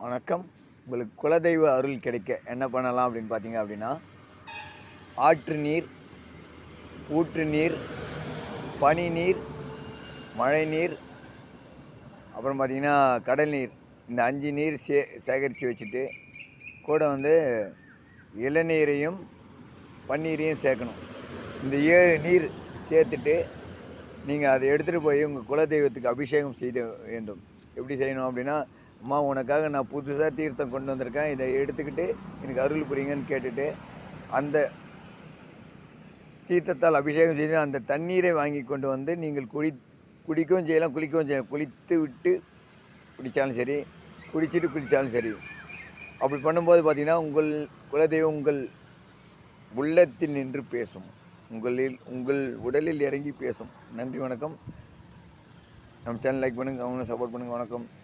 வணக்கம். உங்களுக்கு குலதெய்வ அருள் கிடைக்க என்ன பண்ணலாம் அப்படின்னு பார்த்தீங்க அப்படின்னா, ஆற்று நீர், ஊற்று நீர், பனி நீர், மழை நீர், அப்புறம் பார்த்தீங்கன்னா கடல் நீர். இந்த 5 நீர் சேகரித்து வச்சுட்டு, கூட வந்து இளநீரையும், பன்னீரையும் சேர்க்கணும். இந்த 7 நீர் சேர்த்துட்டு, நீங்க அத எடுத்துட்டு போய் உங்க குலதெய்வத்துக்கு அபிஷேகம் செய்த வேண்டும். எப்படி செய்யணும் அப்படின்னா, அம்மா உனக்காக நான் புதுசா தீர்த்தம் கொண்டு வந்திருக்கேன். இத எடுத்துக்கிட்டு எனக்கு அருள் புரியுங்கன்னு கேட்டுட்டு, அந்த தீர்த்தத்தால் அபிஷேகம் செய்து அந்த தண்ணீரை வாங்கிக் கொண்டு வந்து நீங்கள் குடிக்கவும் செய்யலாம், குளிக்கவும் செய்யலாம். குளித்து விட்டு குடிச்சாலும் சரி, குடிச்சிட்டு குளிச்சாலும் சரி. அப்படி பண்ணும்போது பார்த்தீங்கன்னா, உங்கள் குலதெய்வம் உங்கள் உள்ளத்தில் நின்று பேசும். உங்கள் உடலில் இறங்கி பேசும். நன்றி, வணக்கம். நம்ம சேனல் லைக் பண்ணுங்க, அவங்களும் சப்போர்ட் பண்ணுங்க. வணக்கம்.